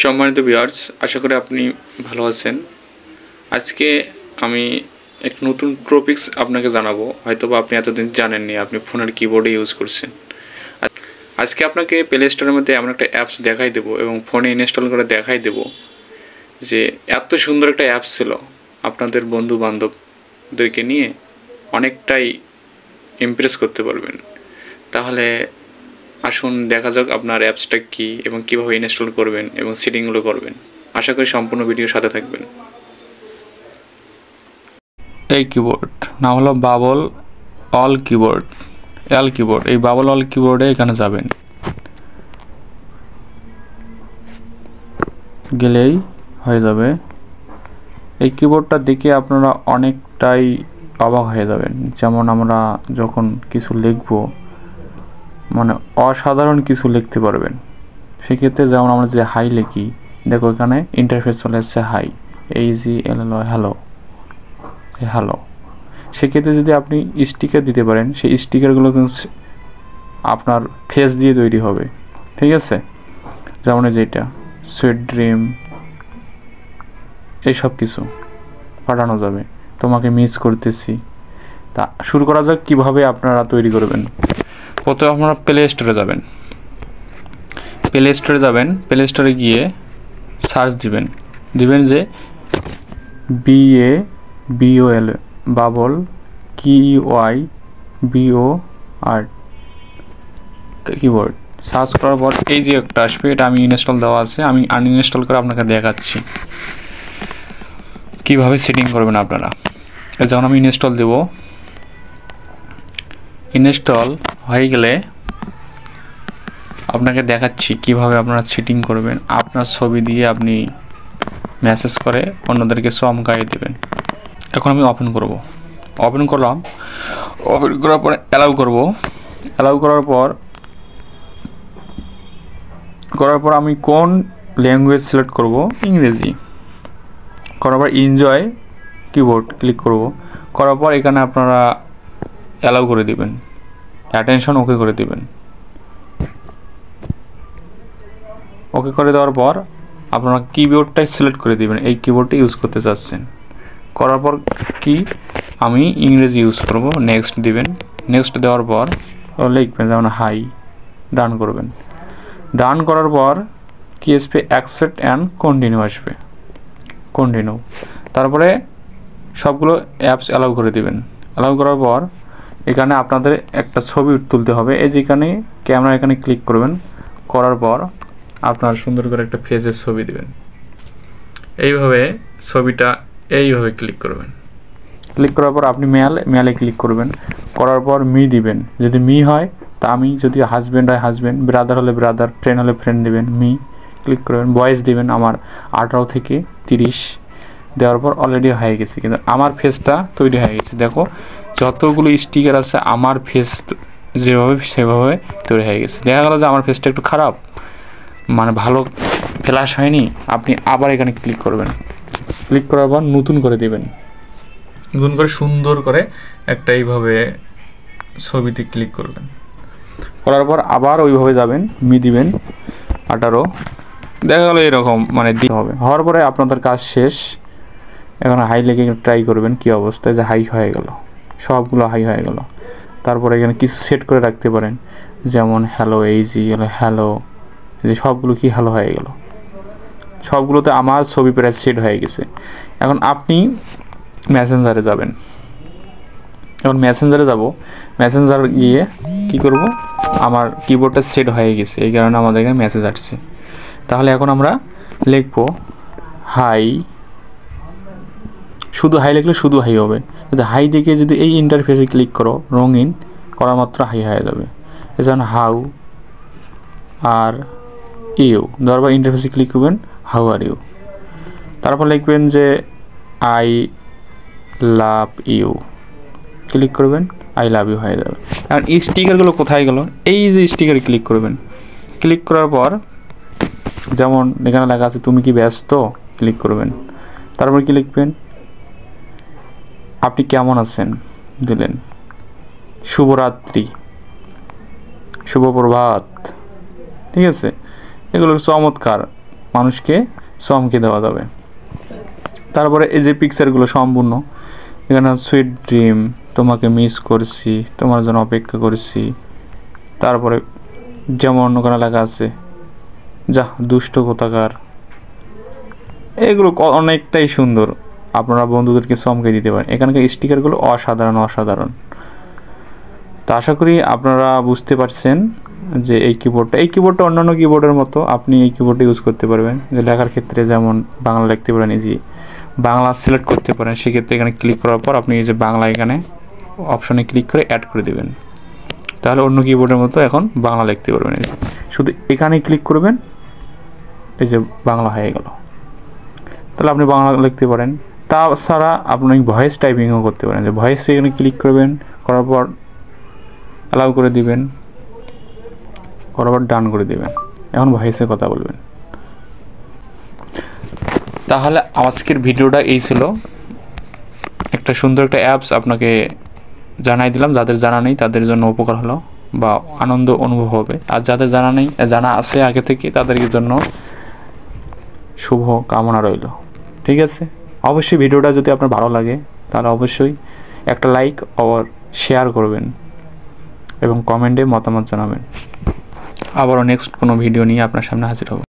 সম্মানিত ভিউয়ার্স, আশা করি আপনি ভালো আছেন। আজকে আমি এক নতুন টপিকস আপনাকে জানাবো, হয়তোবা আপনি এতদিন জানেননি, আপনি ফোনের কিবোর্ডে ইউজ করছেন। আজকে আপনাকে প্লে স্টোরের মধ্যে এমন একটা অ্যাপস দেখাই দেবো এবং ফোনে ইনস্টল করে দেখাই দেবো যে এত সুন্দর একটা অ্যাপস ছিল, আপনাদের বন্ধু বান্ধবদেরকে নিয়ে অনেকটাই ইমপ্রেস করতে পারবেন। তাহলে আসুন দেখা যাক আপনার অ্যাপসটা কী এবং কীভাবে ইনস্টল করবেন এবং সেটিংগুলো করবেন। আশা করি সম্পূর্ণ ভিডিওর সাথে থাকবেন। এই কিবোর্ড নাম হলো বাবল অল কিবোর্ড, কিবোর্ড। এই বাবল অল কিবোর্ডে এখানে যাবেন, গেলেই হয়ে যাবে। এই কিবোর্ডটা দেখে আপনারা অনেকটাই অবাক হয়ে যাবেন। যেমন আমরা যখন কিছু লিখব, মানে অসাধারণ কিছু লিখতে পারবেন। সেক্ষেত্রে যেমন আমরা যে হাই লিখি, দেখো এখানে ইন্টারফেস চলে আসছে হাই, HELLO, হ্যালো হ্যালো। সেক্ষেত্রে যদি আপনি স্টিকার দিতে পারেন, সেই স্টিকারগুলো কিন্তু আপনার ফেস দিয়ে তৈরি হবে, ঠিক আছে? যেমন যেটা সুইট ড্রিম, এইসব কিছু পাঠানো যাবে। তোমাকে মিস করতেছি। তা শুরু করা যাক কীভাবে আপনারা তৈরি করবেন। প্রথমে আপনারা প্লে স্টোরে যাবেন, প্লে স্টোরে গিয়ে সার্চ দিবেন যে BABOL bubble KEYBORD keyboard. Search করার পর এই যে একটা আসবে, এটা আমি ইনস্টল দেওয়া আছে, আমি আনইনস্টল করে আপনাকে দেখাচ্ছি কীভাবে সেটিং করবেন আপনারা। যখন আমি ইনস্টল দেব, ইনস্টল হয়ে গেলে আপনাকে দেখাচ্ছি কিভাবে আপনারা সেটিং করবেন। আপনার ছবি দিয়ে আপনি মেসেজ করে অন্যদেরকে চমকাই দেবেন। এখন আমি ওপেন করলাম। ওপেন করার পর অ্যালাউ করার পর আমি কোন ল্যাঙ্গুয়েজ সিলেক্ট করব, ইংরেজি। করার পর এনজয় কিবোর্ড ক্লিক করব। করার পর এখানে আপনারা অ্যালাউ করে দিবেন, অ্যাটেনশন ওকে করে দিবেন। ওকে করে দেওয়ার পর আপনারা কিবোর্ডটাই সিলেক্ট করে দিবেন, এই কিবোর্ডটা ইউজ করতে চাচ্ছেন। করার পর কি আমি ইংরেজি ইউজ করব, নেক্সট দিবেন। নেক্সট দেওয়ার পর লিখবেন যেমন হাই, ডান করবেন। ডান করার পর কি আসবে, অ্যাকসেপ্ট অ্যান্ড কন্টিনিউ আসবে, কন্টিনিউ। তারপরে সবগুলো অ্যাপস অ্যালাউ করে দিবেন। অ্যালাউ করার পর এখানে আপনাদের একটা ছবি তুলতে হবে। এই যেখানে ক্যামেরা, এখানে ক্লিক করবেন। করার পর আপনার সুন্দর করে একটা ফেসের ছবি দিবেন। এইভাবে ছবিটা এইভাবে ক্লিক করবেন। ক্লিক করার পর আপনি মেলে ক্লিক করবেন। করার পর মি দিবেন, যদি মি হয় তা আমি, যদি হাজব্যান্ড হয় হাজব্যান্ড, ব্রাদার হলে ব্রাদার, ফ্রেন্ড হলে ফ্রেন্ড দিবেন, মি ক্লিক করবেন। বয়স দিবেন আমার 18 থেকে 30। দেওয়ার পর অলরেডি হয়ে গেছে, কিন্তু আমার ফেসটা তৈরি হয়ে গেছে। দেখো যতগুলো স্টিকার আছে আমার ফেস যেভাবে সেভাবে তৈরি হয়ে গেছে। দেখা গেল যে আমার ফেসটা একটু খারাপ, মানে ভালো ফ্ল্যাশ হয়নি, আপনি আবার এখানে ক্লিক করবেন। ক্লিক করার পর নতুন করে দেবেন, নতুন করে সুন্দর করে একটা এইভাবে ছবিতে ক্লিক করবেন। করার পর আবার ওইভাবে যাবেন, মি দিবেন 18। দেখা গেলো এরকম মানে দিতে হবে। হওয়ার পরে আপনাদের কাজ শেষ। এখন হাই লেগে ট্রাই করবেন কী অবস্থায়, যে হাই হয়ে গেল, সবগুলো হাই হয়ে গেল। তারপরে এখানে কিছু সেট করে রাখতে পারেন, যেমন হ্যালো, হ্যালো, যে সবগুলো কি হ্যালো হয়ে গেল। সবগুলোতে আমার ছবি প্রায় সেট হয়ে গেছে। এখন আপনি মেসেঞ্জারে যাবেন। এখন মেসেঞ্জারে যাব, মেসেঞ্জার গিয়ে কি করব, আমার কিবোর্ডটা সেট হয়ে গেছে, এই কারণে আমাদের এখানে মেসেজ আসছে। তাহলে এখন আমরা লিখব হাই, শুধু হাই লিখলে শুধু হাই হবে। যদি হাই দেখে যদি এই ইন্টারফেসে ক্লিক করো, রঙিন করা মাত্র হাই হয়ে যাবে। এজন্য হাউ আর ইউ দেওয়ার পর ইন্টারফেসে ক্লিক করবেন, হাউ আর ইউ। তারপর লিখবেন যে আই লাভ ইউ, ক্লিক করবেন, আই লাভ ইউ হয়ে যাবে। আর এই স্টিকারগুলো কোথায় গেল, এই যে স্টিকারে ক্লিক করবেন। ক্লিক করার পর যেমন এখানে লেখা আছে তুমি কি ব্যস্ত, ক্লিক করবেন। তারপর কি লিখবেন, আপনি কেমন আছেন দিলেন, শুভরাত্রি, শুভ প্রভাত, ঠিক আছে? এগুলো চমৎকার মানুষকে চমকে দেওয়া যাবে। তারপরে এই যে পিকচারগুলো সম্পূর্ণ, এখানে সুইট ড্রিম, তোমাকে মিস করছি, তোমার জন্য অপেক্ষা করছি, তারপরে যেমন ওখানে লেখা আছে যা দুষ্ট কোথাকার, এগুলো অনেকটাই সুন্দর, আপনারা বন্ধুদেরকে চমকে দিতে পারেন। এখানকার স্টিকারগুলো অসাধারণ অসাধারণ। তো আশা করি আপনারা বুঝতে পারছেন যে এই কিবোর্ডটা অন্যান্য কিবোর্ডের মতো আপনি এই কিবোর্ডটা ইউজ করতে পারবেন। যে লেখার ক্ষেত্রে যেমন বাংলা লিখতে পারেন, এই যে বাংলা সিলেক্ট করতে পারেন, সেক্ষেত্রে এখানে ক্লিক করার পর আপনি এই যে বাংলা এখানে অপশনে ক্লিক করে অ্যাড করে দেবেন, তাহলে অন্য কিবোর্ডের মতো এখন বাংলা লিখতে পারবেন। এই শুধু এখানে ক্লিক করবেন, এই যে বাংলা হয়ে গেল, তাহলে আপনি বাংলা লিখতে পারেন। তাছাড়া আপনি ভয়েস টাইপিংও করতে পারেন, যে ভয়েস এখানে ক্লিক করবেন, করার পর অ্যালাউ করে দিবেন, করার পর ডান করে দিবেন, এখন ভয়েসে কথা বলবেন। তাহলে আজকের ভিডিওটা এই ছিল, একটা সুন্দর একটা অ্যাপস আপনাকে জানাই দিলাম, যাদের জানা নেই তাদের জন্য উপকার হলো বা আনন্দ অনুভব হবে, আর যাদের জানা নেই, জানা আছে আগে থেকে, তাদের জন্য শুভ কামনা রইল। ঠিক আছে, অবশ্যই ভিডিওটা যদি আপনার ভালো লাগে তাহলে অবশ্যই একটা লাইক আর শেয়ার করবেন এবং কমেন্টে মতামত জানাবেন। আবারও নেক্সট কোনো ভিডিও নিয়ে আপনার সামনে হাজির হব।